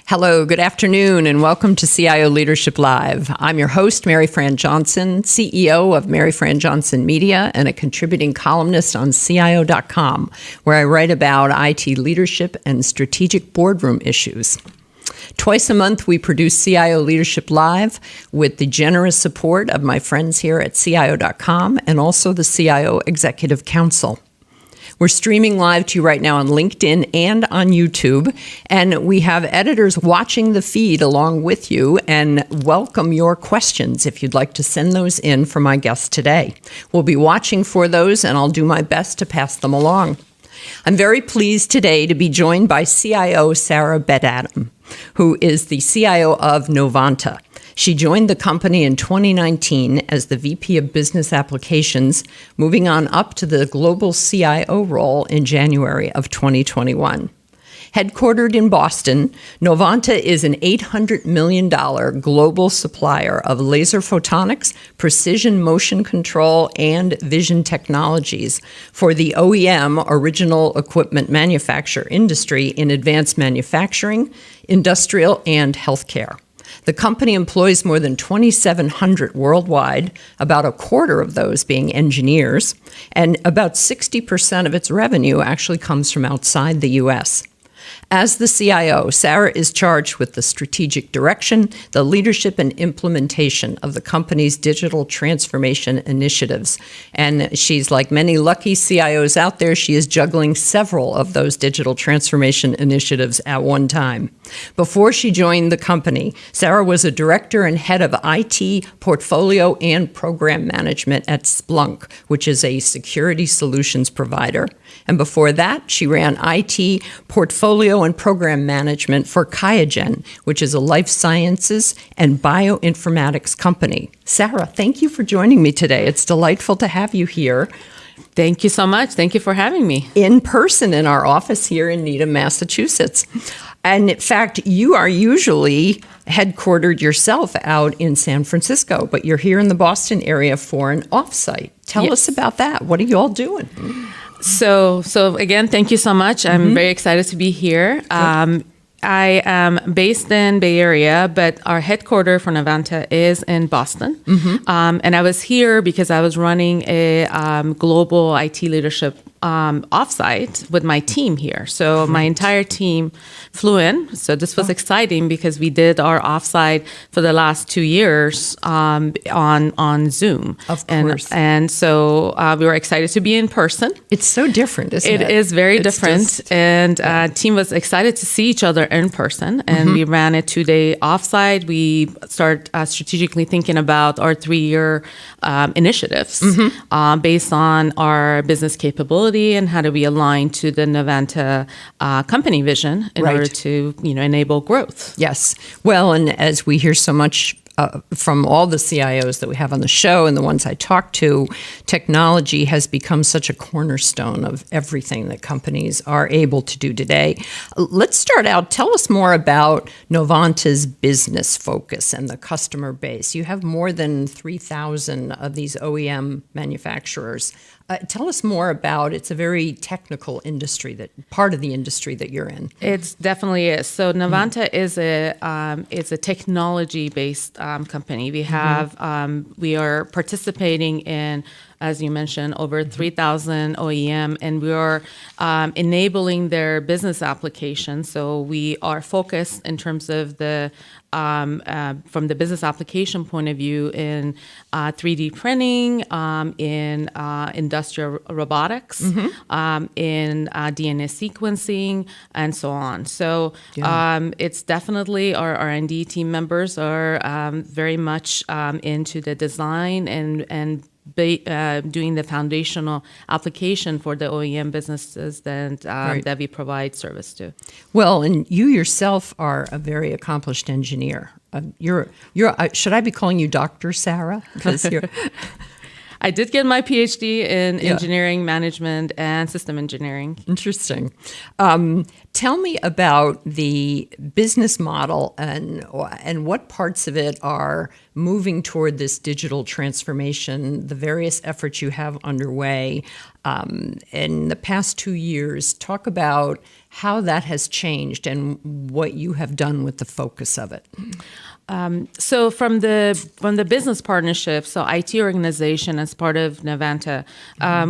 Hello, good afternoon, and welcome to CIO Leadership Live. I'm your host, Mary Fran Johnson, CEO of Mary Fran Johnson Media and a contributing columnist on CIO.com, where I write about IT leadership and strategic boardroom issues. Twice a month, we produce CIO Leadership Live with the generous support of my friends here at CIO.com and also the CIO Executive Council. We're streaming live to you right now on LinkedIn and on YouTube, and we have editors watching the feed along with you and welcome your questions if you'd like to send those in for my guest today. We'll be watching for those, and I'll do my best to pass them along. I'm very pleased today to be joined by CIO Sarah Bedadam, who is the CIO of Novanta. She joined the company in 2019 as the VP of Business Applications, moving on up to the global CIO role in January of 2021. Headquartered in Boston, Novanta is an $800 million global supplier of laser photonics, precision motion control, and vision technologies for the OEM, original equipment manufacturer industry in advanced manufacturing, industrial, and healthcare. The company employs more than 2,700 worldwide, about a quarter of those being engineers, and about 60% of its revenue actually comes from outside the U.S. As the CIO, Sarah is charged with the strategic direction, the leadership, and implementation of the company's digital transformation initiatives. And she's like many lucky CIOs out there, she is juggling several of those digital transformation initiatives at one time. Before she joined the company, Sarah was a director and head of IT, portfolio, and program management at Splunk, which is a security solutions provider. And before that, she ran IT, portfolio, and program management for QIAGEN, which is a life sciences and bioinformatics company. Sarah, thank you for joining me today. It's delightful to have you here. Thank you so much. Thank you for having me. In person in our office here in Needham, Massachusetts. And in fact, you are usually headquartered yourself out in San Francisco, but you're here in the Boston area for an offsite. Tell us about that. What are you all doing? So again, thank you so much. I'm very excited to be here. I am based in Bay Area, but our headquarters for Novanta is in Boston. And I was here because I was running a global IT leadership offsite with my team here. So my entire team flew in. So this was exciting because we did our offsite for the last 2 years on Zoom. Of course. And so we were excited to be in person. It's so different, isn't it? It is very different. And team was excited to see each other in person. And we ran a 2-day offsite. We started strategically thinking about our 3-year initiatives based on our business capability and how do we align to the Novanta company vision in order to enable growth. Yes. Well, and as we hear so much from all the CIOs that we have on the show and the ones I talk to, technology has become such a cornerstone of everything that companies are able to do today. Let's start out. Tell us more about Novanta's business focus and the customer base. You have more than 3,000 of these OEM manufacturers. Tell us more about, it's a very technical industry, that part of the industry that you're in. It definitely is. So Novanta is a technology-based company. We have we are participating in, as you mentioned, over 3,000 OEM, and we are enabling their business applications. So we are focused in terms of the from the business application point of view in 3D printing, in industrial robotics, in DNA sequencing, and so on. So it's definitely our R&D team members are very much into the design and doing the foundational application for the OEM businesses that we provide service to. Well, and you yourself are a very accomplished engineer. You're. Should I be calling you Dr. Sarah? Because you're. I did get my PhD in Yeah. engineering management and system engineering. Interesting. Tell me about the business model and what parts of it are moving toward this digital transformation, the various efforts you have underway. In the past 2 years, talk about how that has changed and what you have done with the focus of it. So from the business partnership, so IT organization as part of Novanta,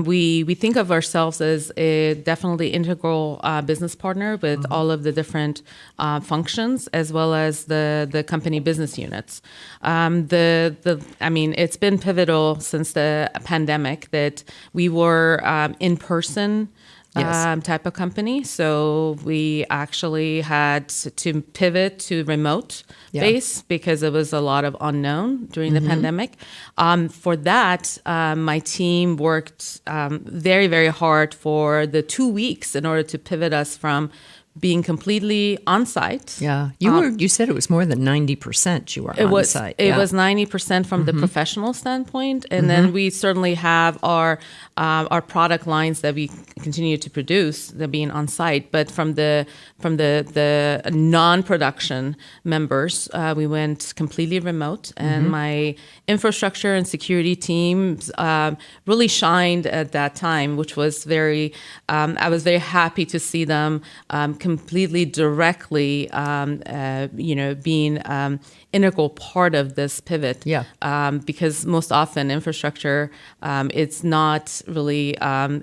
we think of ourselves as a definitely integral business partner with all of the different functions as well as the company business units. It's been pivotal since the pandemic that we were in person. Yes. Type of company. So we actually had to pivot to remote base because it was a lot of unknown during the pandemic. For that, my team worked very, very hard for the 2 weeks in order to pivot us from being completely on site. Yeah, you said it was more than 90% you were on site. It was 90% from the professional standpoint, and then we certainly have our product lines that we continue to produce that being on site. But from the non-production members, we went completely remote, and my infrastructure and security teams really shined at that time, which was very. I was very happy to see them completely directly, being integral part of this pivot. Yeah. Because most often infrastructure, it's not really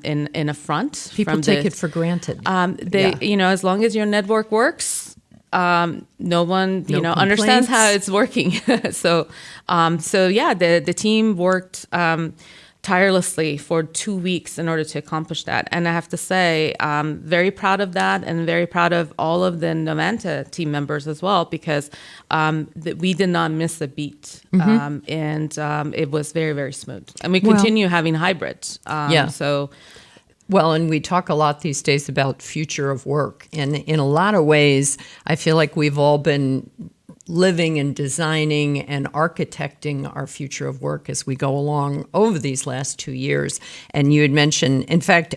in a front. People take it for granted. As long as your network works, no one, understands how it's working. So the team worked tirelessly for 2 weeks in order to accomplish that. And I have to say, I'm very proud of that and very proud of all of the Novanta team members as well, because we did not miss a beat. And it was very, very smooth. And we continue having hybrid. Well, and we talk a lot these days about future of work. And in a lot of ways, I feel like we've all been living and designing and architecting our future of work as we go along over these last 2 years. And you had mentioned, in fact,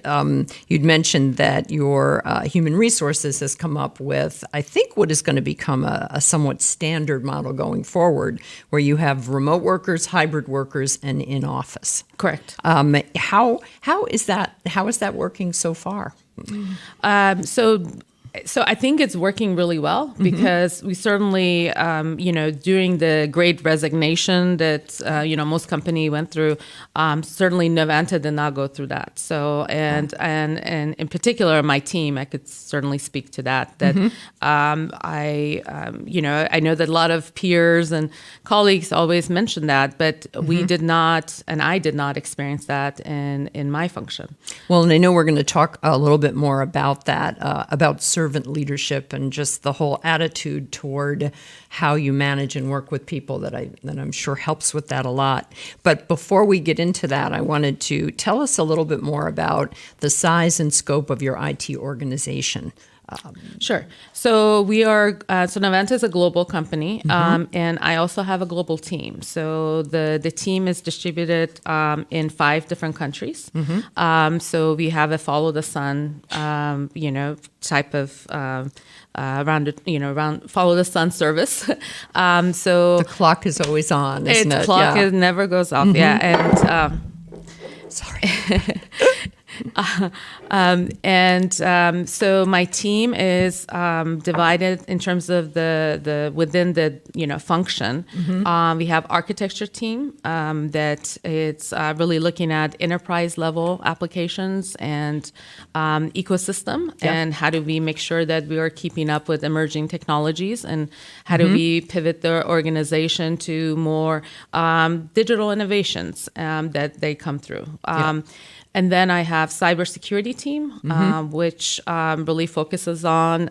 you'd mentioned that your human resources has come up with, I think, what is going to become a somewhat standard model going forward, where you have remote workers, hybrid workers, and in office. Correct. How is that working so far? So I think it's working really well because we certainly, during the Great Resignation that, most company went through, certainly Novanta did not go through that. So, and in particular, my team, I could certainly speak to that, I know that a lot of peers and colleagues always mention that, but we did not, and I did not experience that in my function. Well, and I know we're going to talk a little bit more about that, about servant leadership and just the whole attitude toward how you manage and work with people that I'm sure helps with that a lot. But before we get into that, I wanted to tell us a little bit more about the size and scope of your IT organization. Sure. So we are, Novanta is a global company, and I also have a global team. So the team is distributed in 5 different countries. So we have a follow the sun, type of around follow the sun service. So the clock is always on, isn't it? The clock it never goes off. Yeah, and sorry. So my team is divided in terms of the within the function. We have architecture team that it's really looking at enterprise level applications and ecosystem, and how do we make sure that we are keeping up with emerging technologies, and how do we pivot the organization to more digital innovations that they come through. And then I have have cybersecurity team, which really focuses on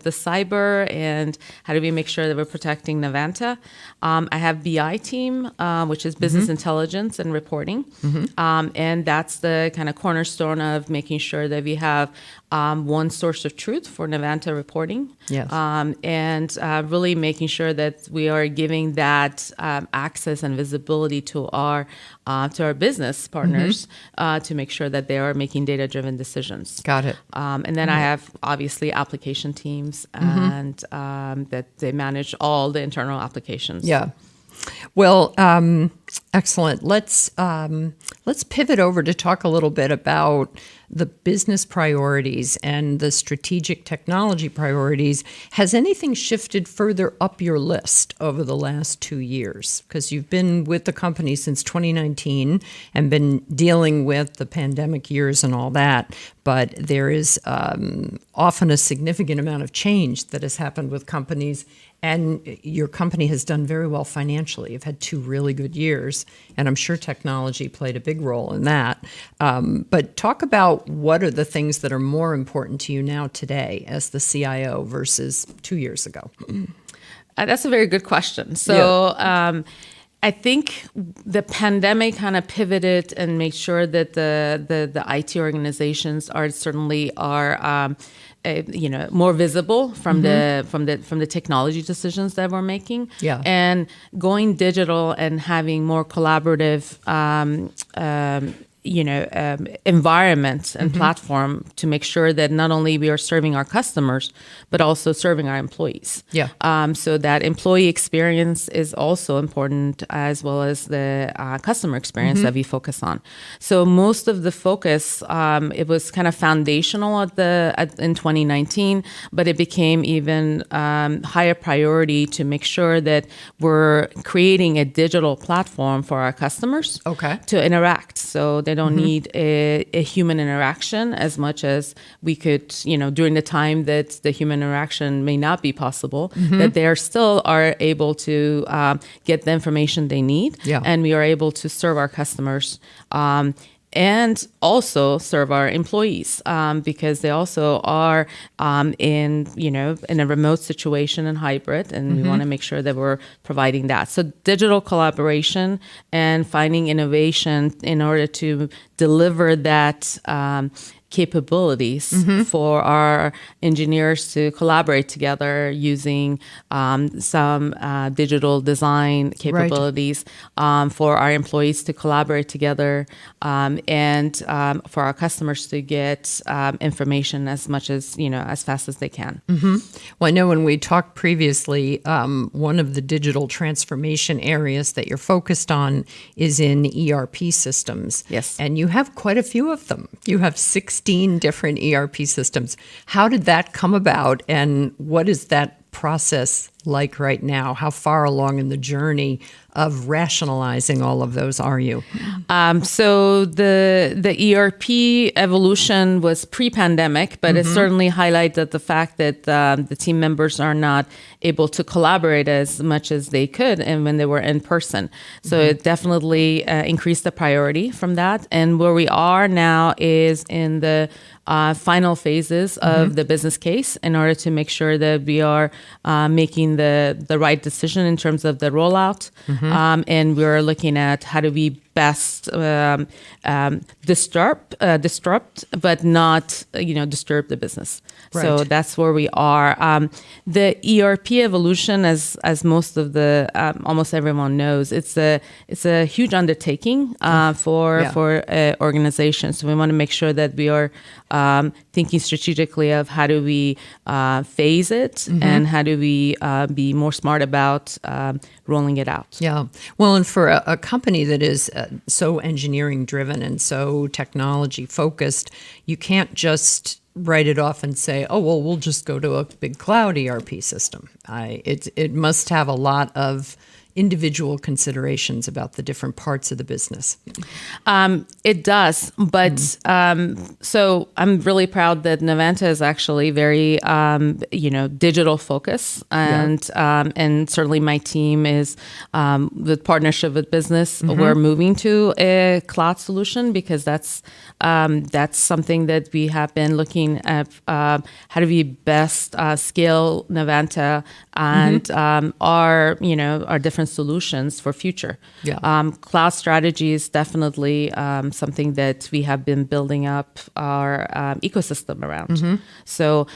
the cyber and how do we make sure that we're protecting Novanta. I have BI team, which is business intelligence and reporting. And that's the kind of cornerstone of making sure that we have one source of truth for Novanta reporting. Yes. And really making sure that we are giving that access and visibility to our business partners to make sure that they are making data-driven decisions. Got it. And then I have obviously application teams and that they manage all the internal applications. Yeah. Well, excellent. Let's pivot over to talk a little bit about the business priorities and the strategic technology priorities. Has anything shifted further up your list over the last 2 years? Because you've been with the company since 2019 and been dealing with the pandemic years and all that, but there is often a significant amount of change that has happened with companies, and your company has done very well financially. You've had 2 really good years, and I'm sure technology played a big role in that. But talk about what are the things that are more important to you now today as the CIO versus 2 years ago? That's a very good question. So I think the pandemic kind of pivoted and made sure that the IT organizations are more visible from the technology decisions that we're making. Yeah. And going digital and having more collaborative environment and platform to make sure that not only we are serving our customers, but also serving our employees. Yeah. So that employee experience is also important, as well as the customer experience that we focus on. So most of the focus, it was kind of foundational in 2019, but it became even higher priority to make sure that we're creating a digital platform for our customers to interact. So they don't need a human interaction as much as we could, during the time that the human interaction may not be possible, that they still are able to get the information they need. Yeah. And we are able to serve our customers and also serve our employees because they also are in a remote situation and hybrid, and we want to make sure that we're providing that. So digital collaboration and finding innovation in order to deliver that capabilities for our engineers to collaborate together using some digital design capabilities, for our employees to collaborate together, and for our customers to get information as much as, as fast as they can. Well, I know when we talked previously, one of the digital transformation areas that you're focused on is in ERP systems. Yes. And you have quite a few of them. You have 16 different ERP systems. How did that come about, and what is that process like right now? How far along in the journey of rationalizing all of those are you? So the ERP evolution was pre-pandemic, but it certainly highlighted the fact that the team members are not able to collaborate as much as they could and when they were in person. So it definitely increased the priority from that. And where we are now is in the final phases of the business case in order to make sure that we are making the right decision in terms of the rollout. And we're looking at how do we best disrupt, but not disturb the business. Right. So that's where we are. The ERP evolution, as most of the almost everyone knows, it's a huge undertaking for organizations. So we want to make sure that we are thinking strategically of how do we phase it and how do we be more smart about rolling it out. Yeah. Well, and for a company that is so engineering driven and so technology focused, you can't just write it off and say, oh, well, we'll just go to a big cloud ERP system. It must have a lot of individual considerations about the different parts of the business. It does, but so I'm really proud that Novanta is actually very, digital focus, and certainly my team is with partnership with business. We're moving to a cloud solution because that's something that we have been looking at. How do we best scale Novanta and our different solutions for future? Cloud strategy is definitely something that we have been building up our ecosystem around. So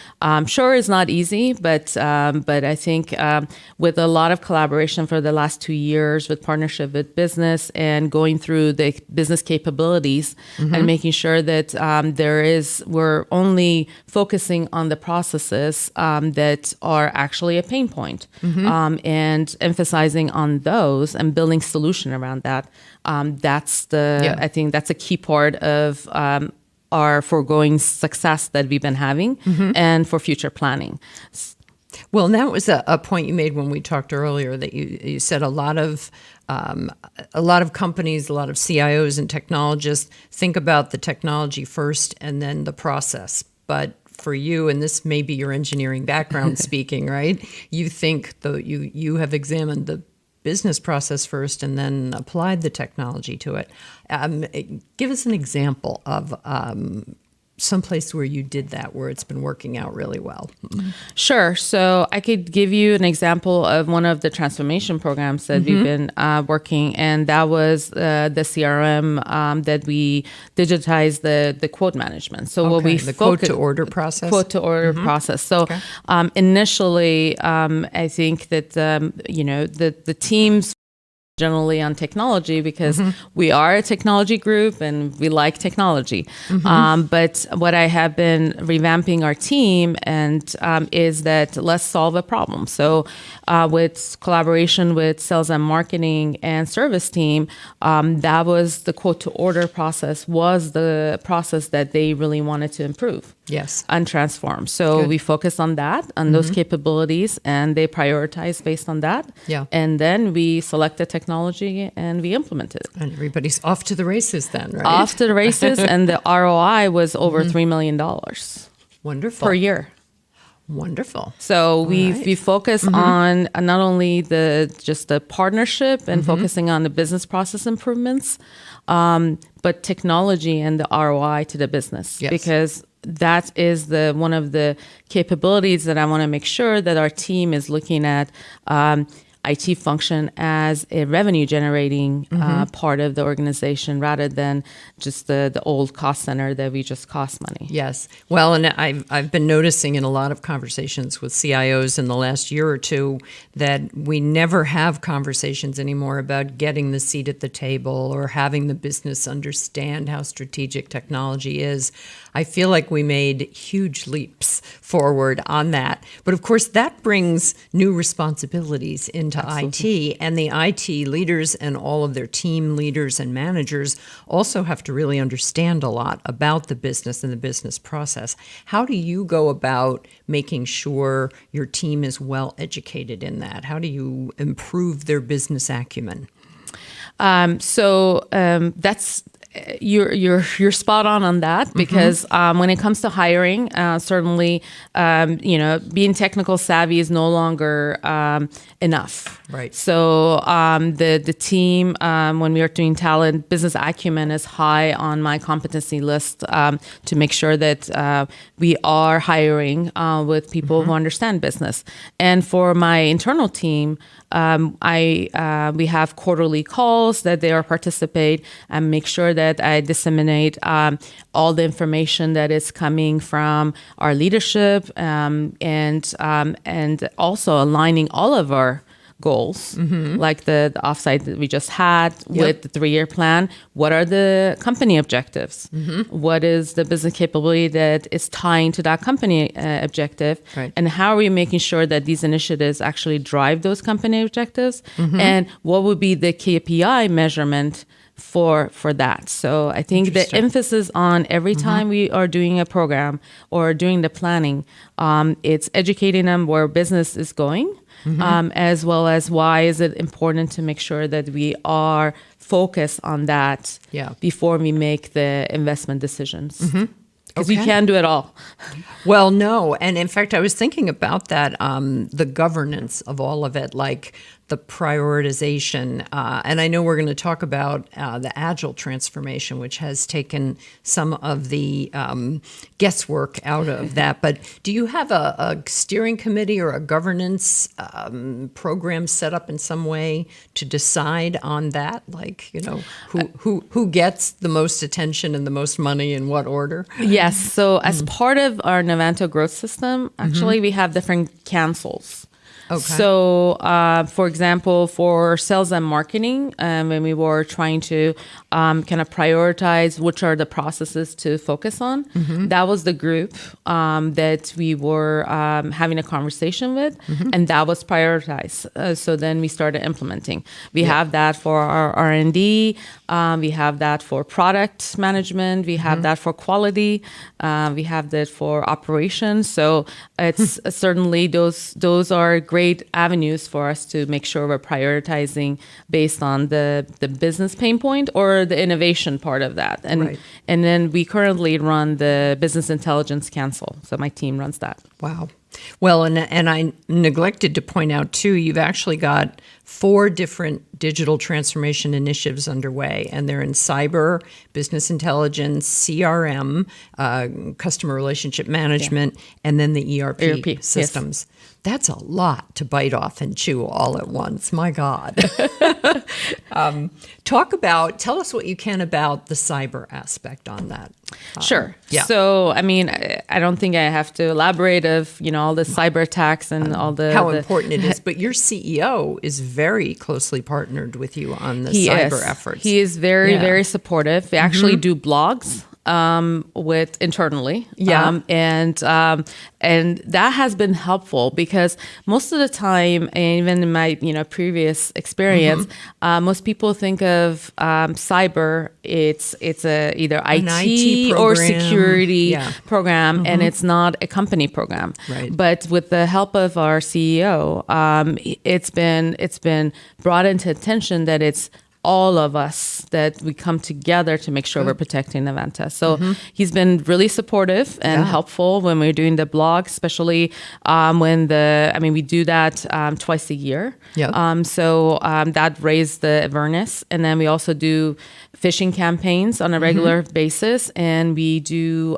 sure, it's not easy, but I think with a lot of collaboration for the last 2 years with partnership with business and going through the business capabilities and making sure that we're only focusing on the processes that are actually a pain point, and emphasizing on those and building solution around that. I think that's a key part of our foregoing success that we've been having and for future planning. Well, and that was a point you made when we talked earlier, that you said a lot of companies, a lot of CIOs and technologists think about the technology first and then the process. But for you, and this may be your engineering background speaking, right? You think you have examined the business process first and then applied the technology to it. Give us an example of someplace where you did that, where it's been working out really well. Sure. So I could give you an example of one of the transformation programs that we've been working, and that was the CRM that we digitized the quote management. So what we the quote to order process. Quote to order process. So initially, I think that the teams generally on technology because we are a technology group and we like technology. But what I have been revamping our team and is that let's solve a problem. So with collaboration with sales and marketing and service team, that was the quote to order process was the process that they really wanted to improve. Yes. And transform. So we focus on that, on those capabilities, and they prioritize based on that. Yeah. And then we select the technology and we implement it. And everybody's off to the races then, right? Off to the races, and the ROI was over $3 million Wonderful. per year. Wonderful. So we focus on not only just the partnership and focusing on the business process improvements, but technology and the ROI to the business. Yes. Because that is one of the capabilities that I want to make sure that our team is looking at IT function as a revenue generating part of the organization rather than just the old cost center that we just cost money. Yes. Well, and I've been noticing in a lot of conversations with CIOs in the last year or two that we never have conversations anymore about getting the seat at the table or having the business understand how strategic technology is. I feel like we made huge leaps forward on that. But of course, that brings new responsibilities into IT, and the IT leaders and all of their team leaders and managers also have to really understand a lot about the business and the business process. How do you go about making sure your team is well educated in that? How do you improve their business acumen? That's you're spot on that because when it comes to hiring, certainly being technical savvy is no longer enough. Right. So the team, when we are doing talent, business acumen is high on my competency list to make sure that we are hiring with people who understand business. And for my internal team, we have quarterly calls that they are participate and make sure that I disseminate all the information that is coming from our leadership and also aligning all of our goals, like the offsite that we just had with the 3-year plan. What are the company objectives? What is the business capability that is tying to that company objective? Right. And how are we making sure that these initiatives actually drive those company objectives? And what would be the KPI measurement for that. So I think the emphasis on every time we are doing a program or doing the planning, it's educating them where business is going, as well as why is it important to make sure that we are focused on that before we make the investment decisions. Because we can't do it all. Well, no. And in fact, I was thinking about that, the governance of all of it, like the prioritization. And I know we're going to talk about the Agile transformation, which has taken some of the guesswork out of that. But do you have a steering committee or a governance program set up in some way to decide on that? Like, who gets the most attention and the most money in what order? Yes. So as part of our Novanto growth system, actually, we have different councils. Okay. So, for example, for sales and marketing, when we were trying to kind of prioritize which are the processes to focus on, that was the group that we were having a conversation with, and that was prioritized. So then we started implementing. We have that for our R&D. We have that for product management. We have that for quality. We have that for operations. So it's certainly those are great avenues for us to make sure we're prioritizing based on the business pain point or the innovation part of that. And and then we currently run the Business Intelligence Council. So my team runs that. Wow. Well, and I neglected to point out, too, you've actually got 4 different digital transformation initiatives underway, and they're in cyber, business intelligence, CRM, customer relationship management, and then the ERP systems. Yes. That's a lot to bite off and chew all at once. My God. Tell us what you can about the cyber aspect on that. Sure. So, I mean, I don't think I have to elaborate of, all the cyber attacks and all the... How important it is. But your CEO is very closely partnered with you on the cyber efforts. He is very, very supportive. We actually do blogs with internally. And that has been helpful because most of the time, and even in my previous experience, most people think of cyber. It's either IT or security program, and it's not a company program. Right. But with the help of our CEO, it's been brought into attention that it's all of us that we come together to make sure we're protecting Novanta. So he's been really supportive and helpful when we're doing the blog, especially when we do that twice a year. So that raised the awareness. And then we also do phishing campaigns on a regular basis. And we do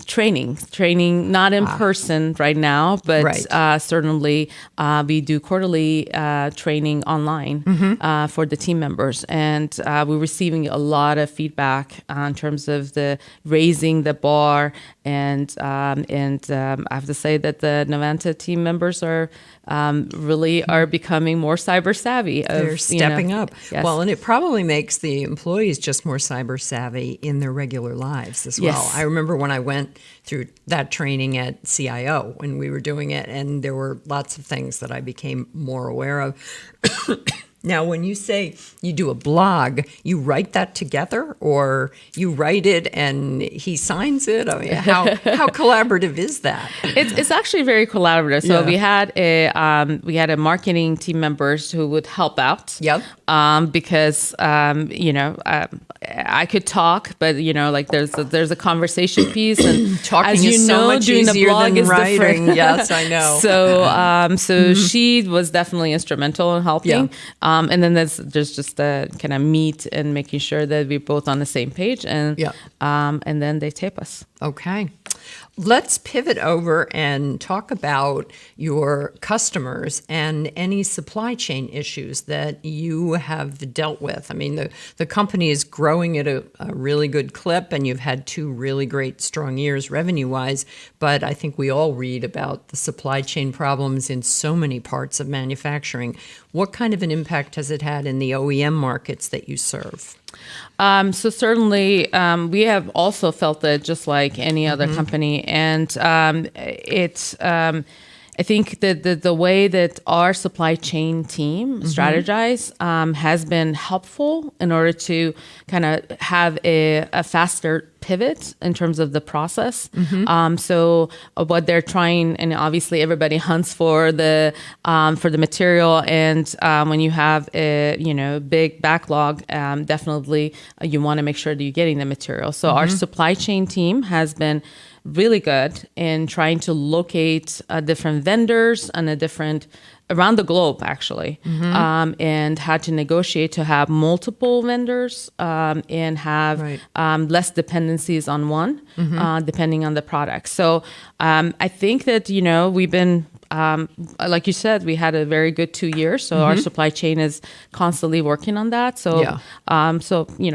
training, not in person right now, but certainly we do quarterly training online for the team members. And we're receiving a lot of feedback in terms of the raising the bar. And I have to say that the Novanta team members are becoming more cyber savvy. They're stepping up. Yes. Well, and it probably makes the employees just more cyber savvy in their regular lives as well. Yes. I remember when I went through that training at CIO when we were doing it, and there were lots of things that I became more aware of. Now, when you say you do a blog, you write that together, or you write it and he signs it? I mean, how collaborative is that? It's actually very collaborative. So we had a marketing team members who would help out. Because I could talk, but there's a conversation piece, and talking is so much doing easier the blog than is writing. Different. Yes, I know. So she was definitely instrumental in helping. And then there's just the kind of meet and making sure that we're both on the same page, and then they tape us. Okay. Let's pivot over and talk about your customers and any supply chain issues that you have dealt with. I mean, the company is growing at a really good clip, and you've had 2 really great, strong years revenue-wise, but I think we all read about the supply chain problems in so many parts of manufacturing. What kind of an impact has it had in the OEM markets that you serve? So certainly, we have also felt that just like any other company, and I think that the way that our supply chain team strategize has been helpful in order to kind of have a faster pivot in terms of the process. So what they're trying, and obviously everybody hunts for the material, and when you have a big backlog, definitely you want to make sure that you're getting the material. So our supply chain team has been really good in trying to locate different vendors and around the globe, actually, and how to negotiate to have multiple vendors and have less dependencies on one, depending on the product. So I think that, we've been, like you said, we had a very good 2 years. So our supply chain is constantly working on that. So,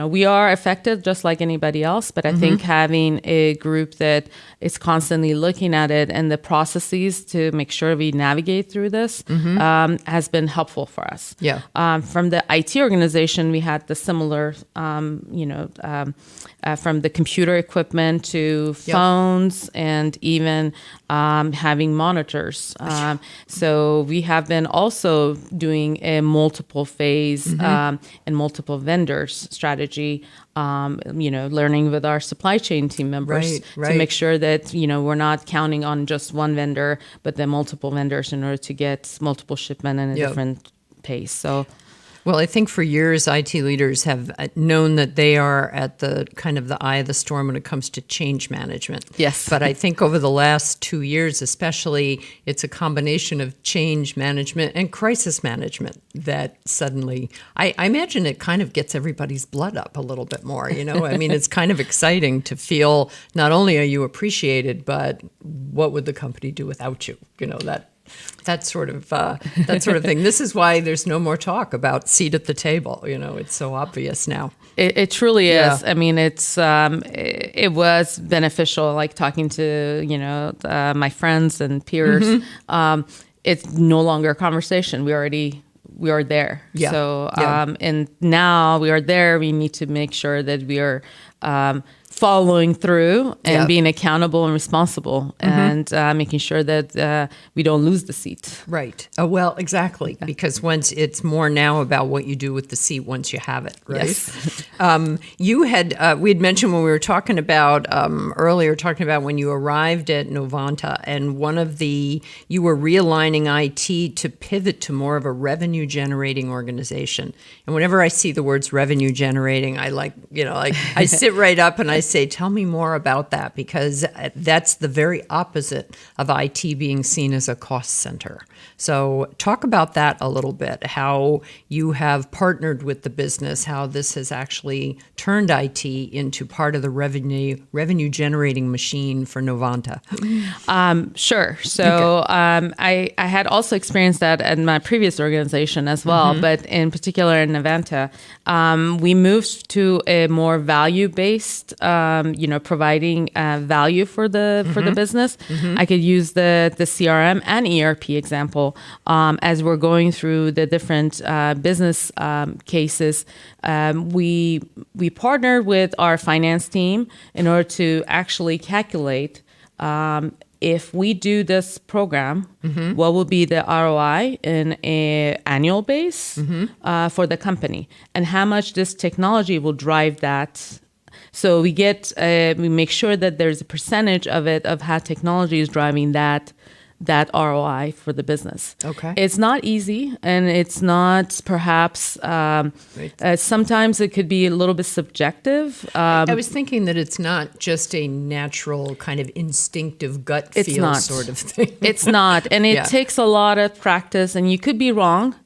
we are affected just like anybody else. But I think having a group that is constantly looking at it and the processes to make sure we navigate through this has been helpful for us. Yeah. From the IT organization, we had the similar, from the computer equipment to phones and even having monitors. So we have been also doing a multiple phase and multiple vendors strategy, learning with our supply chain team members to make sure that, we're not counting on just one vendor, but then multiple vendors in order to get multiple shipment in a different pace. So. Well, I think for years, IT leaders have known that they are at the kind of the eye of the storm when it comes to change management. Yes. But I think over the last 2 years, especially, it's a combination of change management and crisis management that suddenly, I imagine it kind of gets everybody's blood up a little bit more, I mean, it's kind of exciting to feel not only are you appreciated, but what would the company do without you? That sort of thing. This is why there's no more talk about seat at the table. It's so obvious now. It truly is. I mean, it was beneficial, like talking to my friends and peers. It's no longer a conversation. We are there. Yeah. So and now we are there. We need to make sure that we are following through and being accountable and responsible and making sure that we don't lose the seat. Right. Well, exactly. Because once it's more now about what you do with the seat once you have it, right? Yes. We had mentioned when we were talking about earlier, when you arrived at Novanta, and you were realigning IT to pivot to more of a revenue generating organization. And whenever I see the words revenue generating, I sit right up and I say, tell me more about that, because that's the very opposite of IT being seen as a cost center. So talk about that a little bit, how you have partnered with the business, how this has actually turned IT into part of the revenue generating machine for Novanta. Sure. So I had also experienced that at my previous organization as well, but in particular in Novanta, we moved to a more value-based, providing value for the business. I could use the CRM and ERP example as we're going through the different business cases. We partnered with our finance team in order to actually calculate if we do this program, what will be the ROI in an annual base for the company, and how much this technology will drive that. So we make sure that there's a percentage of it of how technology is driving that ROI for the business. Okay. It's not easy, and it's not perhaps, sometimes it could be a little bit subjective. I was thinking that it's not just a natural kind of instinctive gut feel sort of thing. It's not, and it takes a lot of practice, and you could be wrong.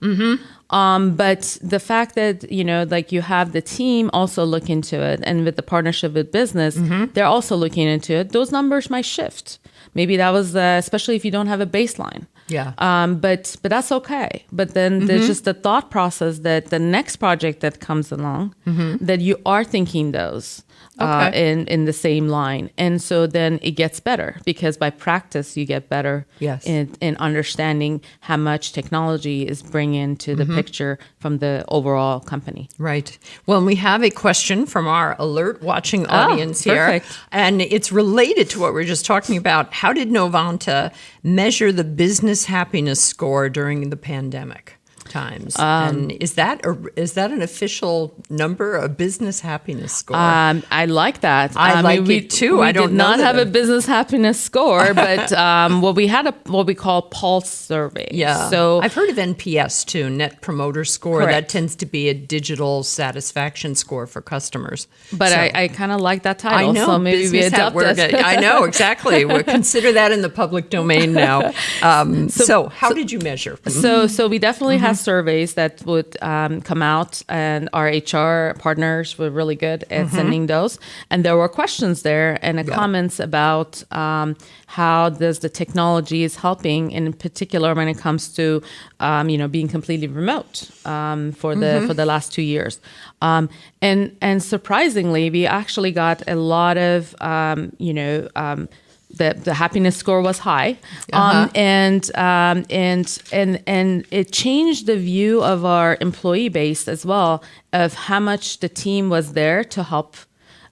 But the fact that, you have the team also look into it, and with the partnership with business, they're also looking into it. Those numbers might shift. Maybe that was, especially if you don't have a baseline. Yeah. But that's okay. But then there's just the thought process that the next project that comes along, that you are thinking those. in the same line. And so then it gets better because by practice, you get better Yes. in understanding how much technology is bringing to the picture from the overall company. Right. Well, we have a question from our alert watching audience here. Perfect. And it's related to what we were just talking about. How did Novanta measure the business happiness score during the pandemic times? And is that an official number, a business happiness score? I like that. I like it too. We I don't did know not that have a I've- business happiness score, but what we call pulse survey. Yeah. So I've heard of NPS too, Net Promoter Score. That Correct. tends to be a digital satisfaction score for customers. But So- I kind of like that title. I know. So maybe we business adopt we're it. I know, exactly. We'll consider that in the public domain now. So how did you measure? So we definitely have surveys that would come out, and our HR partners were really good at sending those. And there were questions there and comments about how does the technology is helping, in particular when it comes to being completely remote for the last 2 years. And surprisingly, we actually got a lot of the happiness score was high, and it changed the view of our employee base as well, of how much the team was there to help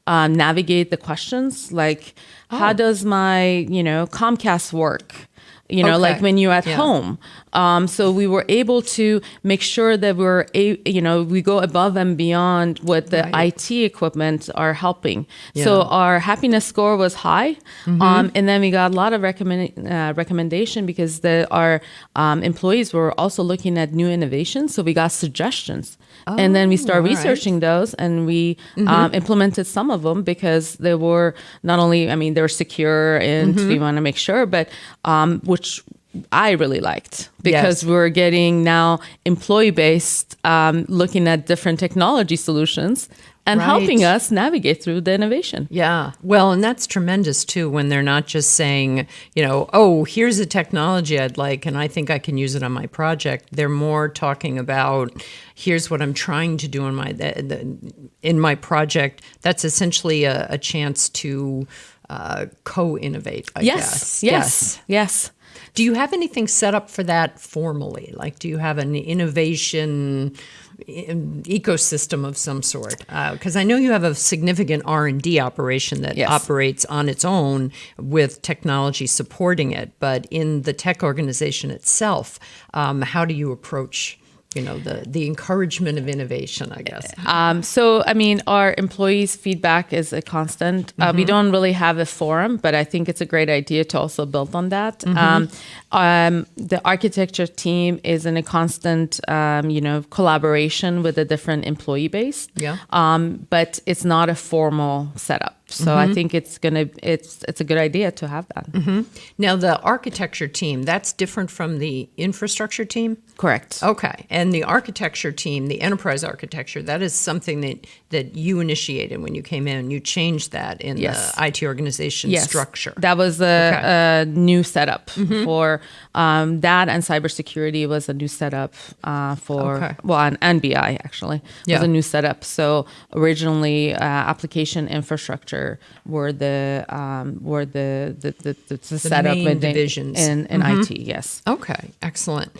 navigate the questions, like how does my Comcast work? Like when you're at home. So we were able to make sure that we go above and beyond what the IT equipment are helping. Yeah. So our happiness score was high. And then we got a lot of recommendation because our employees were also looking at new innovations. So we got suggestions. And then we started all right. researching those, and we implemented some of them because they were not only, they're secure and we want to make sure, but which I really liked because Yes. we're getting now employee-based looking at different technology solutions and Right. helping us navigate through the innovation. Yeah. Well, and that's tremendous too when they're not just saying, oh, here's a technology I'd like and I think I can use it on my project. They're more talking about here's what I'm trying to do in my project. That's essentially a chance to co-innovate, I guess. Yes. Do you have anything set up for that formally? Like, do you have an innovation ecosystem of some sort? Because I know you have a significant R&D operation that Yes. operates on its own with technology supporting it. But in the tech organization itself, how do you approach the encouragement of innovation, I guess? Our employees' feedback is a constant. We don't really have a forum, but I think it's a great idea to also build on that. The architecture team is in a constant, collaboration with a different employee base. Yeah. But it's not a formal setup. So I think it's a good idea to have that. Now, the architecture team, that's different from the infrastructure team? Correct. Okay. And the architecture team, the enterprise architecture, that is something that you initiated when you came in. You changed that in Yes. the IT organization Yes. structure. That was a new setup for that, and cybersecurity was a new setup Okay. and BI actually Yeah. was a new setup. So originally, application infrastructure were the setup main divisions. in IT. Yes. Okay, excellent.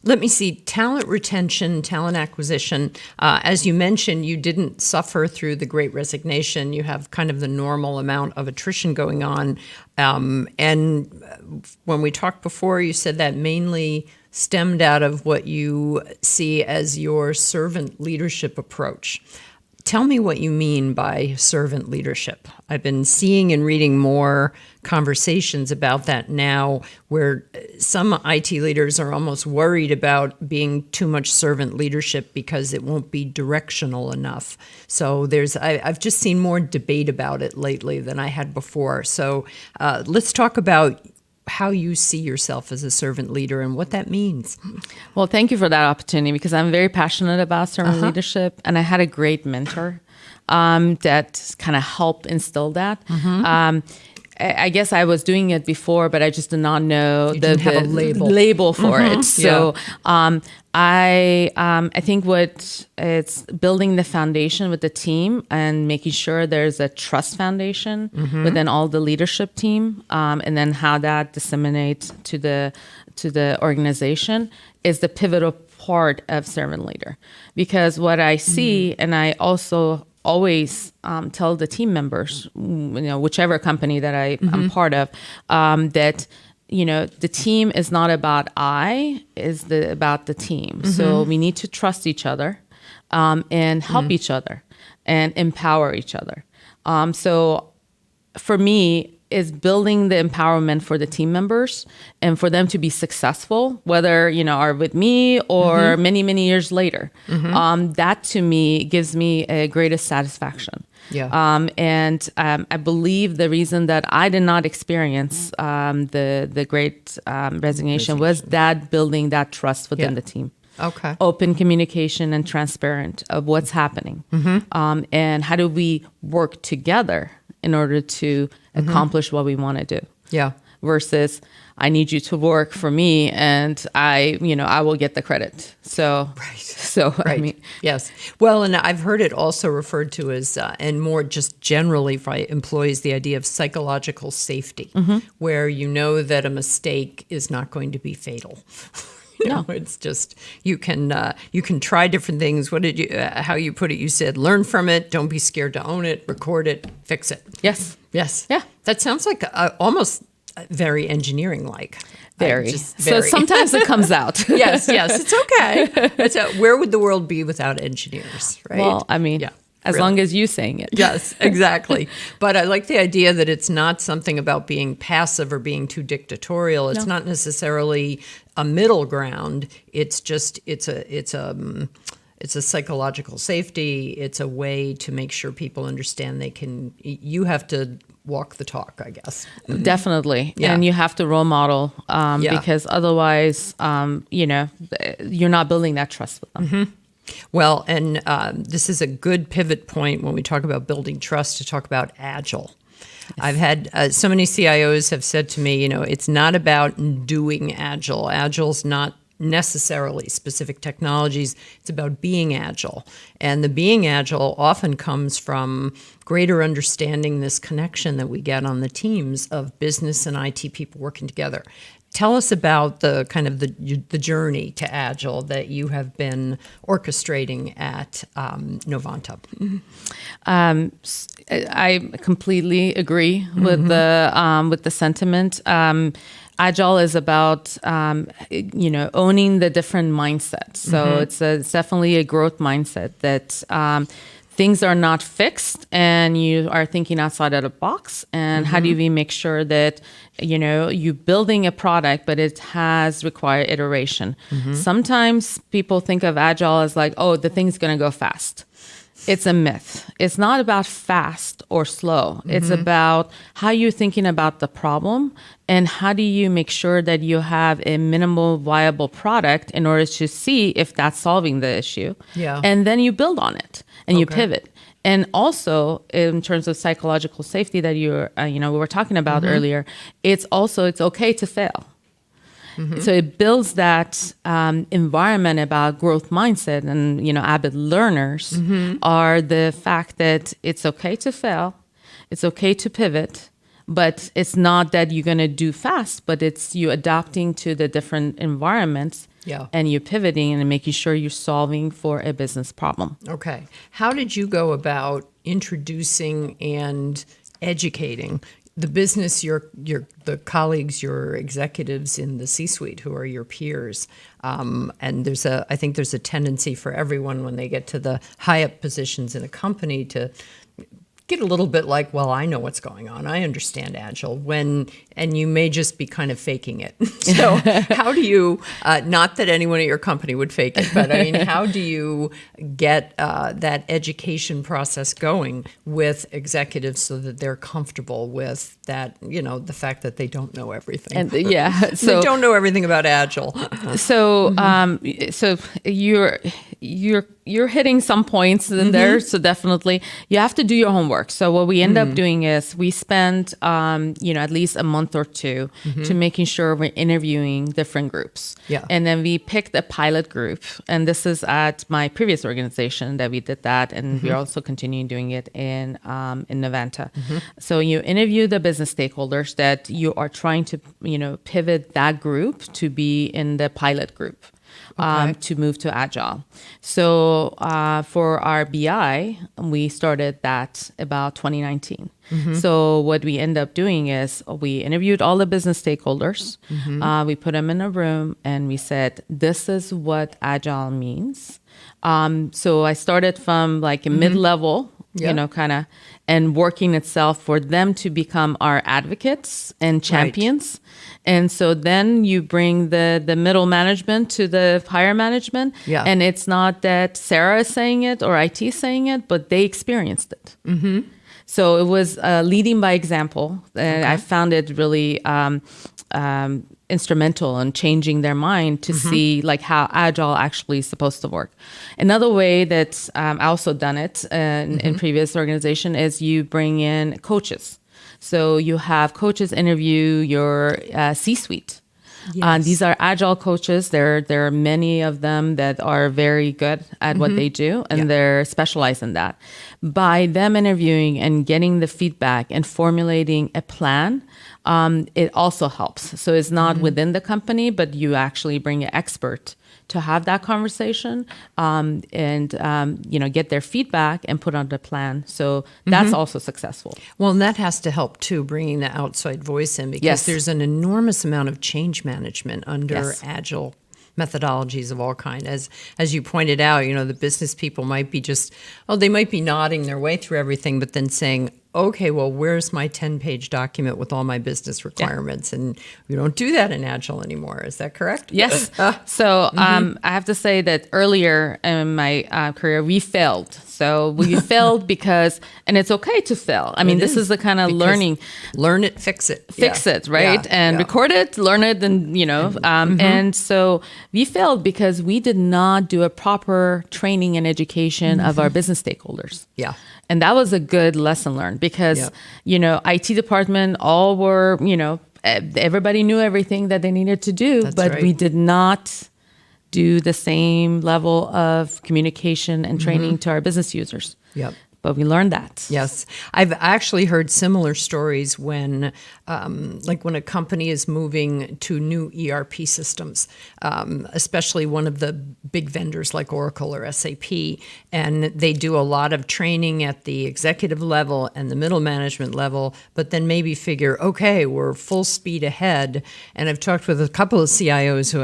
Let me see, talent retention, talent acquisition. As you mentioned, you didn't suffer through the Great Resignation. You have kind of the normal amount of attrition going on. And when we talked before, you said that mainly stemmed out of what you see as your servant leadership approach. Tell me what you mean by servant leadership. I've been seeing and reading more conversations about that now, where some IT leaders are almost worried about being too much servant leadership because it won't be directional enough. So I've just seen more debate about it lately than I had before. So let's talk about how you see yourself as a servant leader and what that means. Well, thank you for that opportunity because I'm very passionate about servant leadership, and I had a great mentor that kind of helped instill that. I guess I was doing it before, but I just did not know didn't have a label for it. So I think what it's building the foundation with the team and making sure there's a trust foundation within all the leadership team, and then how that disseminates to the organization is the pivotal part of servant leader. Because what I see, and I also always tell the team members, whichever company that I'm part of, that the team is not about about the team. So we need to trust each other and help each other and empower each other. So for me, is building the empowerment for the team members and for them to be successful, whether, are with me or many, many years later. That to me gives me a greatest satisfaction. Yeah. I believe the reason that I did not experience the great resignation was that building that trust within the team. Okay. Open communication and transparent of what's happening. And how do we work together in order to accomplish what we want to do. Yeah. Versus I need you to work for me and I will get the credit. So, right. So, right. I mean, yes. Well, and I've heard it also referred to as, and more just generally by employees, the idea of psychological safety, where you know that a mistake is not going to be fatal. It's just you can try different things. What did you? How you put it? You said learn from it. Don't be scared to own it. Record it. Fix it. Yes. Yes. Yeah. That sounds like almost very engineering-like. Very. So sometimes it comes out. Yes. It's okay. Where would the world be without engineers? Right. Well, I mean, as really. long as you saying it. Yes, exactly. But I like the idea that it's not something about being passive or being too dictatorial. It's not necessarily a middle ground. It's just it's a psychological safety. It's a way to make sure people understand you have to walk the talk, I guess. Definitely. Yeah. And you have to role model because otherwise, you're not building that trust with them. Well, and this is a good pivot point when we talk about building trust to talk about Agile. Yes. I've had so many CIOs have said to me, it's not about doing Agile. Agile's not necessarily specific technologies. It's about being Agile. And the being Agile often comes from greater understanding this connection that we get on the teams of business and IT people working together. Tell us about the kind of the journey to Agile that you have been orchestrating at Novanta. I completely agree with the sentiment. Agile is about owning the different mindsets. So it's definitely a growth mindset that things are not fixed and you are thinking outside of the box. And how do we make sure that, you're building a product, but it has required iteration. Sometimes people think of Agile as like, oh, the thing's going to go fast. It's a myth. It's not about fast or slow. It's about how you're thinking about the problem and how do you make sure that you have a minimal viable product in order to see if that's solving the issue. Yeah. And then you build on it and you pivot. And also in terms of psychological safety that we were talking about earlier, it's okay to fail. So it builds that environment about growth mindset, and avid learners are the fact that it's okay to fail, it's okay to pivot, but it's not that you're going to do fast, but it's you adapting to the different environments. Yeah. And you're pivoting and making sure you're solving for a business problem. Okay. How did you go about introducing and educating the business, the colleagues, your executives in the C-suite who are your peers? And I think there's a tendency for everyone when they get to the high up positions in a company to get a little bit like, well, I know what's going on. I understand Agile, and you may just be kind of faking it. So how do you, not that anyone at your company would fake it, but I mean, how do you get that education process going with executives so that they're comfortable with that, the fact that they don't know everything? And so they don't know everything about Agile. So, so you're hitting some points in there. So definitely you have to do your homework. work. So what we end up doing is we spend, at least a month or two to making sure we're interviewing different groups. Yeah. And then we picked a pilot group. And this is at my previous organization that we did that. And we're also continuing doing it in Novanta. So you interview the business stakeholders that you are trying to, pivot that group to be in the pilot group. To move to Agile. So for our BI, we started that about 2019. So what we end up doing is we interviewed all the business stakeholders. We put them in a room and we said, this is what Agile means. So I started from like a mid-level, kind of, and working itself for them to become our advocates and champions. Right. And so then you bring the middle management to the higher management. Yeah. And it's not that Sarah is saying it or IT is saying it, but they experienced it. So it was leading by example. And I found it really instrumental in changing their mind to see like how Agile actually is supposed to work. Another way that I also done it in previous organization is you bring in coaches. So you have coaches interview your C-suite. Yes. These are Agile coaches. There are many of them that are very good at what they do, and they're specialized in that. By them interviewing and getting the feedback and formulating a plan, it also helps. So it's not within the company, but you actually bring an expert to have that conversation and get their feedback and put on the plan. So that's also successful. Well, and that has to help too, bringing the outside voice in, because there's an enormous amount of change management under Agile methodologies of all kind. As you pointed out, the business people might be they might be nodding their way through everything, but then saying, okay, well, where's my 10-page document with all my business requirements? And we don't do that in Agile anymore. Is that correct? Yes. So I have to say that earlier in my career, we failed. So we failed because, and it's okay to fail. I mean, this is the kind of learning. Learn it, fix it. Fix it, right? Yeah. And record it, learn it, and, and so we failed because we did not do a proper training and education of our business stakeholders. Yeah. And that was a good lesson learned because, IT department, all were, everybody knew everything that they needed to do, but we did not do the same level of communication and training to our business users. Yep. But we learned that. Yes. I've actually heard similar stories when a company is moving to new ERP systems, especially one of the big vendors like Oracle or SAP, and they do a lot of training at the executive level and the middle management level, but then maybe figure, okay, we're full speed ahead. And I've talked with a couple of CIOs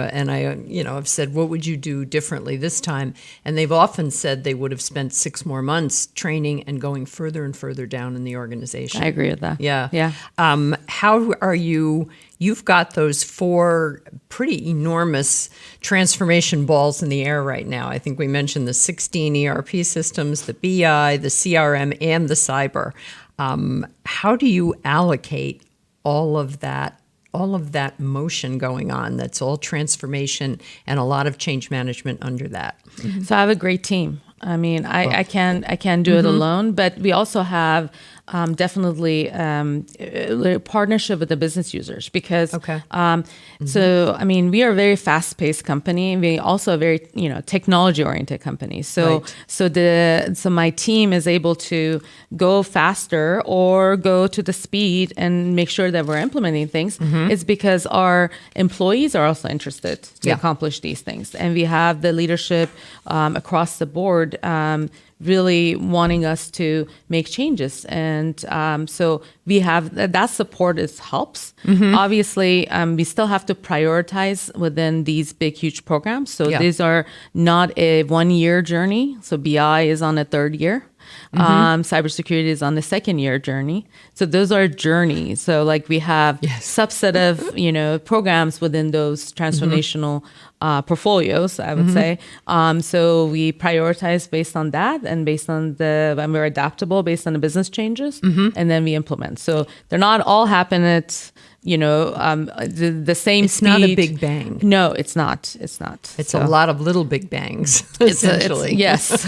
I've said, what would you do differently this time? And they've often said they would have spent 6 more months training and going further and further down in the organization. I agree with that. Yeah. Yeah. How are you've got those 4 pretty enormous transformation balls in the air right now. I think we mentioned the 16 ERP systems, the BI, the CRM, and the cyber. How do you allocate all of that motion going on? That's all transformation and a lot of change management under that. So I have a great team. I mean, I can't do it alone, but we also have definitely a partnership with the business users because, so, I mean, we are a very fast-paced company. We also a very, technology-oriented company. So, so my team is able to go faster or go to the speed and make sure that we're implementing things. It's because our employees are also interested to accomplish these things. And we have the leadership across the board really wanting us to make changes. And so we have that support helps. Obviously, we still have to prioritize within these big, huge programs. So these are not a 1-year journey. So BI is on a 3rd year. Cybersecurity is on the 2nd year journey. So those are journeys. So like we have subset of, programs within those transformational portfolios, I would say. So we prioritize based on that and based on and we're adaptable based on the business changes, and then we implement. So they're not all happen at, the same It's speed. not a big bang. No, it's not. It's not. It's a lot of little big bangs, essentially. Yes.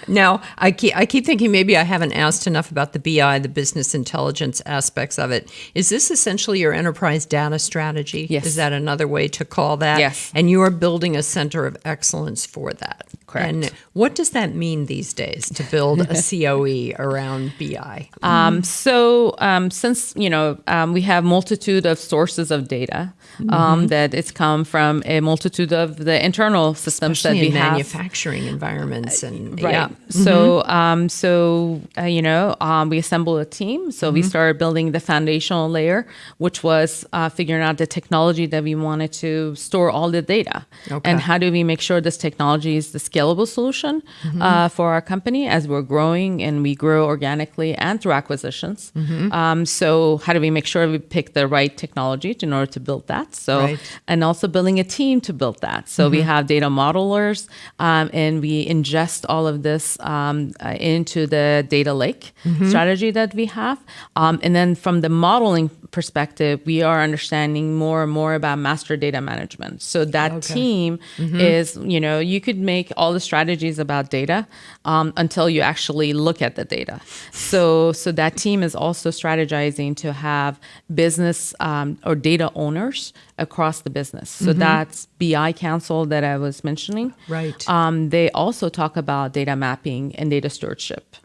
Now, I keep thinking maybe I haven't asked enough about the BI, the business intelligence aspects of it. Is this essentially your enterprise data strategy? Yes. Is that another way to call that? Yes. And you are building a center of excellence for that. Correct. And what does that mean these days to build a COE around BI? Since we have multitude of sources of data that it's come from a multitude of the internal systems Especially that we in have. manufacturing environments and Right. yeah. We assembled a team. So we started building the foundational layer, which was figuring out the technology that we wanted to store all the data. Okay. And how do we make sure this technology is the scalable solution for our company as we're growing, and we grow organically and through acquisitions. So how do we make sure we pick the right technology in order to build that? So, Right. and also building a team to build that. So we have data modelers, and we ingest all of this into the data lake strategy that we have. And then from the modeling perspective, we are understanding more and more about master data management. So that team is, you could make all the strategies about data until you actually look at the data. So that team is also strategizing to have business or data owners across the business. So that's BI Council that I was mentioning. Right. They also talk about data mapping and data stewardship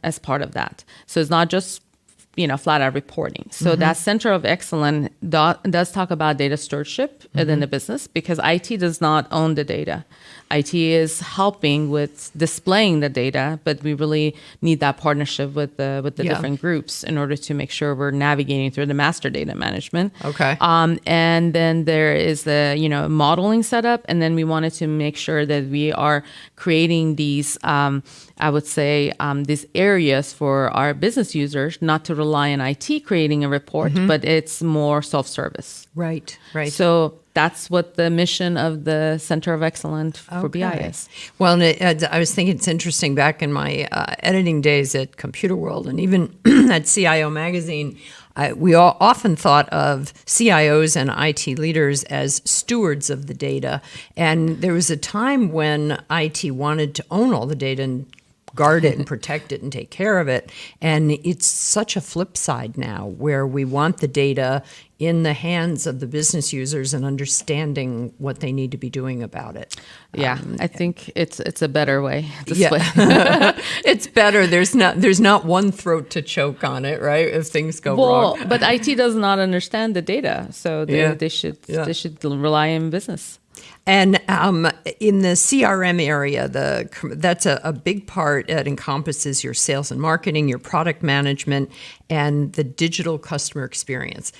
as part of that. So it's not just flat out reporting. So that center of excellence does talk about data stewardship within the business, because IT does not own the data. IT is helping with displaying the data, but we really need that partnership with the different groups in order to make sure we're navigating through the master data management. Okay. And then there is the modeling setup, and then we wanted to make sure that we are creating these I would say these areas for our business users not to rely on IT creating a report, but it's more self-service. Right. So that's what the mission of the Center of Excellence for BI is. Well, and I was thinking it's interesting, back in my editing days at Computer World and even at CIO Magazine, we all often thought of CIOs and IT leaders as stewards of the data. And there was a time when IT wanted to own all the data and guard it and protect it and take care of it. And it's such a flip side now, where we want the data in the hands of the business users and understanding what they need to be doing about it. Yeah, I think it's a better way this way. It's better. There's not one throat to choke on it, right? If things go wrong. But IT does not understand the data, so they should rely on business. And in the CRM area, that's a big part. It encompasses your sales and marketing, your product management, and the digital customer experience.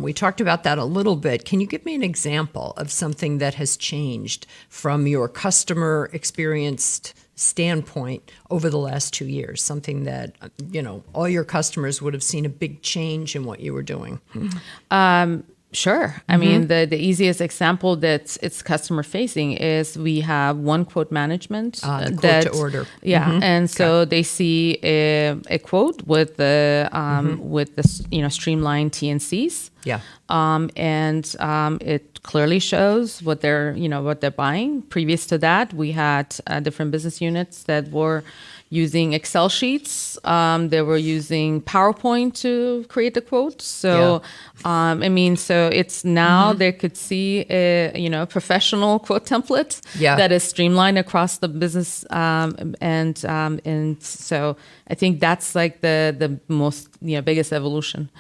We talked about that a little bit. Can you give me an example of something that has changed from your customer experienced standpoint over the last 2 years? Something that, all your customers would have seen a big change in what you were doing. Sure. I mean, the easiest example that it's customer facing is we have one quote management. The quote to order. Yeah. And so they see a quote with the streamlined TNCs. Yeah. It clearly shows what they're buying. Previous to that, we had different business units that were using Excel sheets. They were using PowerPoint to create the quotes. So, so it's now they could see a professional quote template that is streamlined across the business. And so I think that's like the most biggest evolution.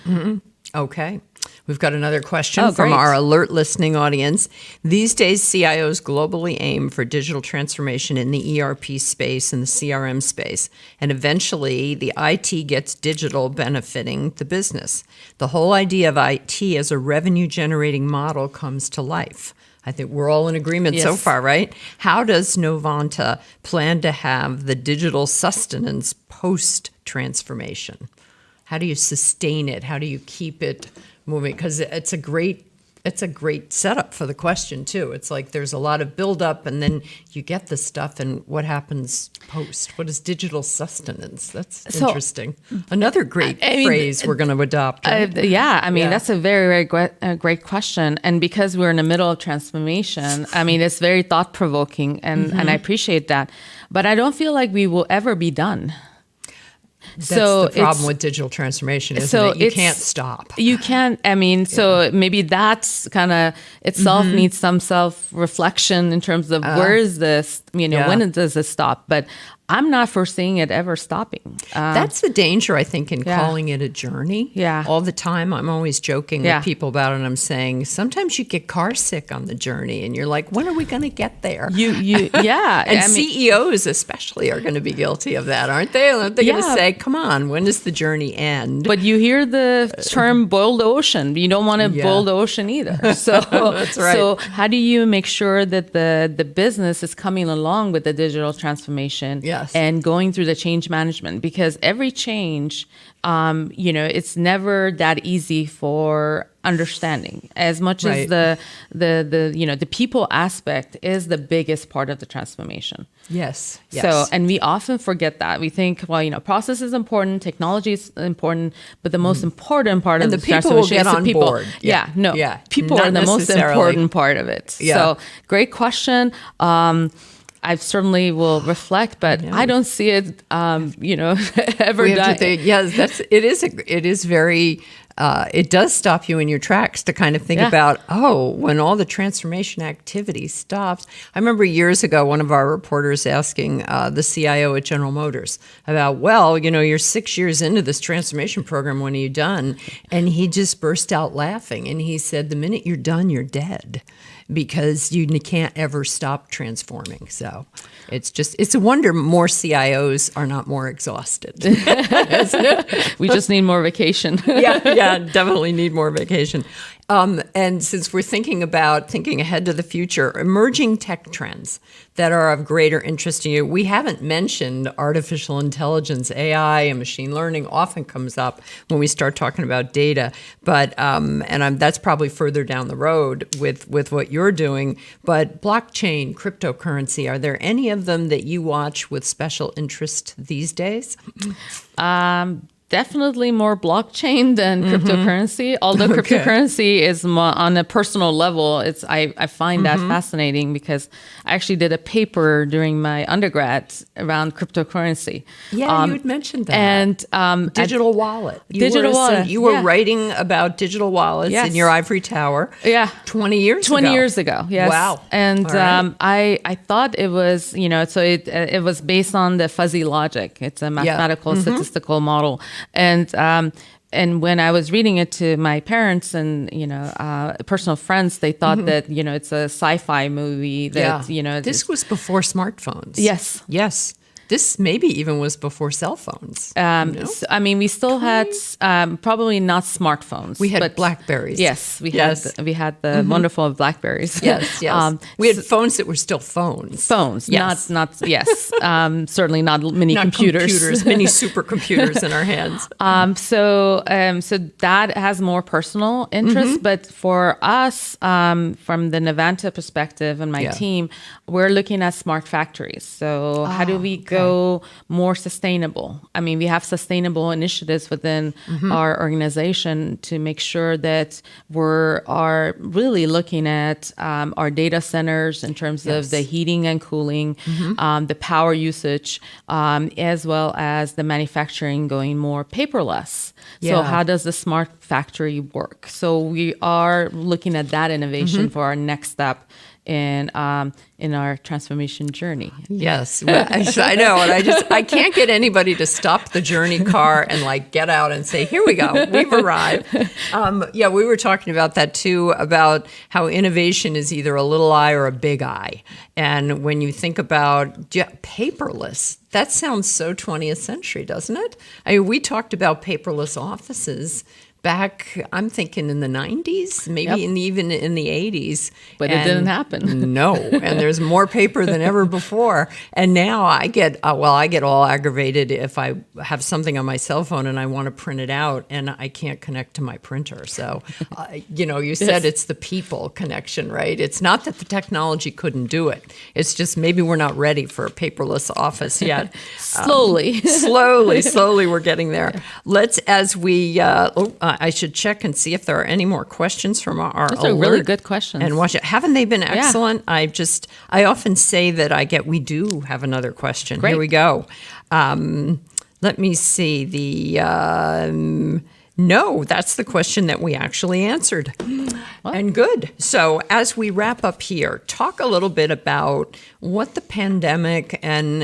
Okay. We've got another question from great. our alert listening audience. These days, CIOs globally aim for digital transformation in the ERP space and the CRM space, and eventually the IT gets digital, benefiting the business. The whole idea of IT as a revenue-generating model comes to life. I think we're all in agreement so far, right? How does Novanta plan to have the digital sustenance post-transformation? How do you sustain it? How do you keep it moving? Because it's a great It's a great setup for the question, too. It's like there's a lot of buildup, and then you get the stuff, and what happens post? What is digital sustenance? That's interesting. Another great phrase we're going to adopt. Right? That's a very, very great question. And because we're in the middle of transformation, it's very thought-provoking, and I appreciate that. But I don't feel like we will ever be done. That's the problem with digital transformation, isn't it? You can't stop. You can't, so maybe that's kind of itself needs some self-reflection in terms of where is this, when does this stop? But I'm not foreseeing it ever stopping. That's the danger, I think, in calling it a journey. Yeah. All the time, I'm always joking with people about it, and I'm saying, sometimes you get car sick on the journey, and you're like, when are we going to get there? And CEOs especially are going to be guilty of that, aren't they? Aren't they going to say, come on, when does the journey end? But you hear the term boil the ocean. You don't want to boil the ocean either. So that's right. So how do you make sure that the business is coming along with the digital transformation? Yes. And going through the change management, because every change, it's never that easy for understanding. As much as the people aspect is the biggest part of the transformation. Yes. So, and we often forget that. We think, process is important, technology is important, but the most important part of the transformation is the people. Board. People are the most important part of it. So, great question. I certainly will reflect, but I don't see it, ever done. Yes, it is very. It does stop you in your tracks to kind of think about, when all the transformation activity stops. I remember years ago, one of our reporters asking the CIO at General Motors about, you're 6 years into this transformation program. When are you done? And he just burst out laughing. And he said, the minute you're done, you're dead, because you can't ever stop transforming. So it's a wonder more CIOs are not more exhausted. Isn't it? We just need more vacation. Definitely need more vacation. And since we're thinking ahead to the future, emerging tech trends that are of greater interest to you, we haven't mentioned artificial intelligence, AI, and machine learning often comes up when we start talking about data. But that's probably further down the road with what you're doing. But blockchain, cryptocurrency, are there any of them that you watch with special interest these days? Definitely more blockchain than cryptocurrency. Although cryptocurrency is more on a personal level, I find that fascinating, because I actually did a paper during my undergrad around cryptocurrency. Yeah, you had mentioned that. And digital wallet. You were writing about digital wallets in your ivory tower. 20 years ago. 20 years ago. Yes. Wow. And I thought it was, so it was based on the fuzzy logic. It's a mathematical statistical model. And when I was reading it to my parents and, personal friends, they thought that, it's a sci-fi movie that, This was before smartphones. Yes. This maybe even was before cell phones. We still had probably not smartphones. We had Blackberries. Yes, we had the wonderful Blackberries. Yes. We had phones that were still phones. Phones, yes. Certainly not mini computers. Mini supercomputers in our hands. So that has more personal interest, but for us, from the Novanta perspective and my team, we're looking at smart factories. So how do we go more sustainable? We have sustainable initiatives within our organization to make sure that are really looking at our data centers in terms of the heating and cooling, the power usage, as well as the manufacturing going more paperless. So how does the smart factory work? So we are looking at that innovation for our next step in our transformation journey. Yes, I know, and I can't get anybody to stop the journey car and get out and say, "Here we go, we've arrived." We were talking about that too, about how innovation is either a little I or a big I, and when you think about paperless, that sounds so 20th century, doesn't it? We talked about paperless offices back, I'm thinking in the 90s, maybe even in the 80s. But it didn't happen. No. And was more paper than ever before. And now I get all aggravated if I have something on my cell phone and I want to print it out and I can't connect to my printer. So, you said it's the people connection, right? It's not that the technology couldn't do it. It's just maybe we're not ready for a paperless office yet. Slowly. Slowly we're getting there. Let's, I should check and see if there are any more questions from our Those are really good questions. And watch it. Haven't they been excellent? I often say that we do have another question. Great. Here we go. Let me see no, that's the question that we actually answered. And good. So as we wrap up here, talk a little bit about what the pandemic and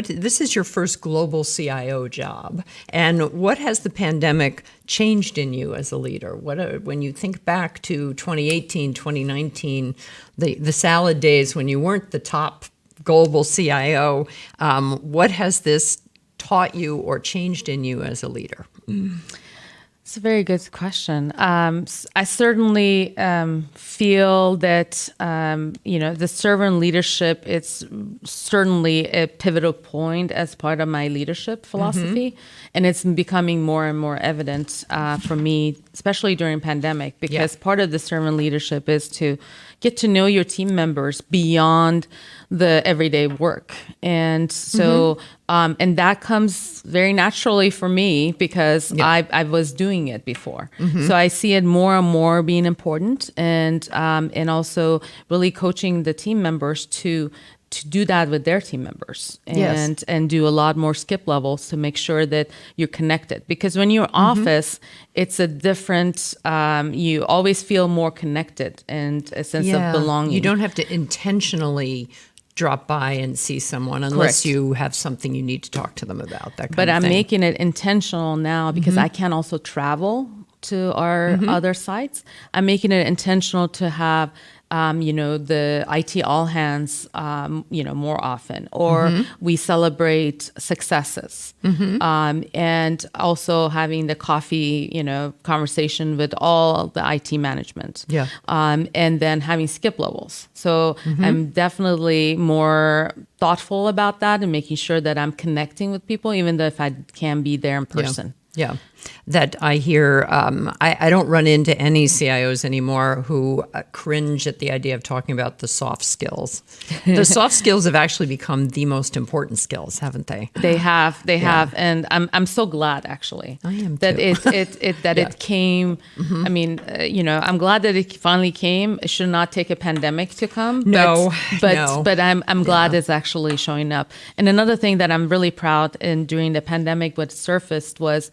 this is your first global CIO job, and what has the pandemic changed in you as a leader? When you think back to 2018, 2019, the salad days when you weren't the top global CIO, what has this taught you or changed in you as a leader? It's a very good question. I certainly feel that, the servant leadership, it's certainly a pivotal point as part of my leadership philosophy. And it's becoming more and more evident for me, especially during pandemic, because part of the servant leadership is to get to know your team members beyond the everyday work. And so, and that comes very naturally for me because I was doing it before. So I see it more and more being important, and also really coaching the team members to do that with their team members and do a lot more skip levels to make sure that you're connected. Because when you're office, it's a different, you always feel more connected and a sense of belonging. You don't have to intentionally drop by and see someone unless you have something you need to talk to them about. But I'm making it intentional now because I can also travel to our other sites. I'm making it intentional to have the IT all hands, more often, or we celebrate successes, and also having the coffee, conversation with all the IT management, and then having skip levels. So I'm definitely more thoughtful about that and making sure that I'm connecting with people, even though if I can be there in person. Yeah. That I hear, I don't run into any CIOs anymore who cringe at the idea of talking about the soft skills. The soft skills have actually become the most important skills, haven't they? They have, and I'm so glad actually. I am that too. It came. I mean, I'm glad that it finally came. It should not take a pandemic to come. But I'm glad it's actually showing up. And another thing that I'm really proud in during the pandemic, what surfaced was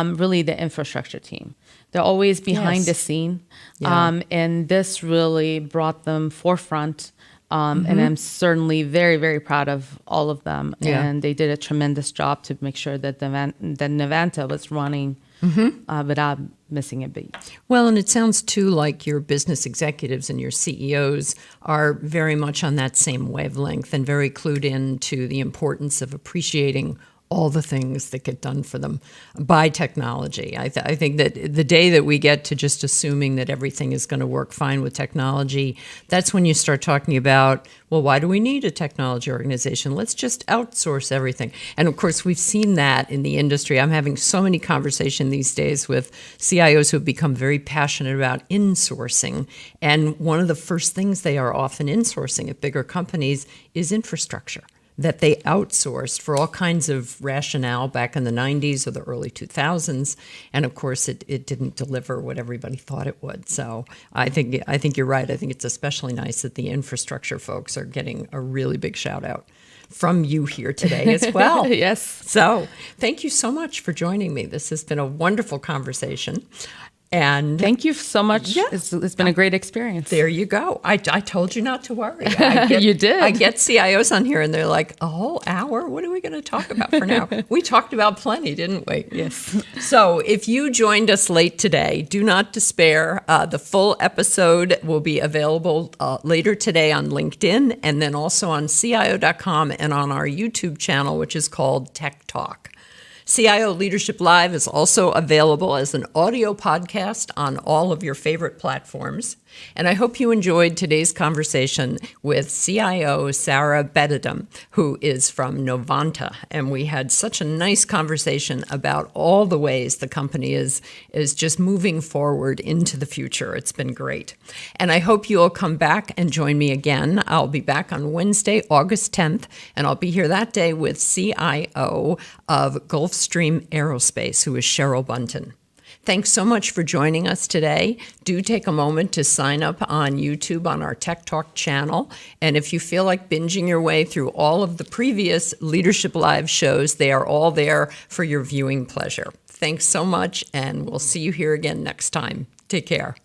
really the infrastructure team. They're always behind the scene. And this really brought them forefront. And I'm certainly very, very proud of all of them. And they did a tremendous job to make sure that Novanta was running without missing a beat. Well, and it sounds too like your business executives and your CEOs are very much on that same wavelength and very clued in to the importance of appreciating all the things that get done for them by technology. I think that the day that we get to just assuming that everything is going to work fine with technology, that's when you start talking about, well, why do we need a technology organization? Let's just outsource everything. And of course, we've seen that in the industry. I'm having so many conversations these days with CIOs who have become very passionate about insourcing. And one of the first things they are often insourcing at bigger companies is infrastructure that they outsourced for all kinds of rationale back in the 90s or the early 2000s. And of course, it didn't deliver what everybody thought it would. So I think you're right. I think it's especially nice that the infrastructure folks are getting a really big shout out from you here today as well. Yes. So thank you so much for joining me. This has been a wonderful conversation. And thank you so much. Yeah. It's been a great experience. There you go. I told you not to worry. You did. I get CIOs on here and they're like, a whole hour? What are we going to talk about for now? We talked about plenty, didn't we? Yes. So if you joined us late today, do not despair. The full episode will be available later today on LinkedIn and then also on CIO.com and on our YouTube channel, which is called Tech Talk. CIO Leadership Live is also available as an audio podcast on all of your favorite platforms. And I hope you enjoyed today's conversation with CIO Sarah Bedidam, who is from Novanta. And we had such a nice conversation about all the ways the company is just moving forward into the future. It's been great. And I hope you'll come back and join me again. I'll be back on Wednesday, August 10th, and I'll be here that day with CIO of Gulfstream Aerospace, who is Cheryl Bunton. Thanks so much for joining us today. Do take a moment to sign up on YouTube on our Tech Talk channel. And if you feel like binging your way through all of the previous Leadership Live shows, they are all there for your viewing pleasure. Thanks so much, and we'll see you here again next time. Take care.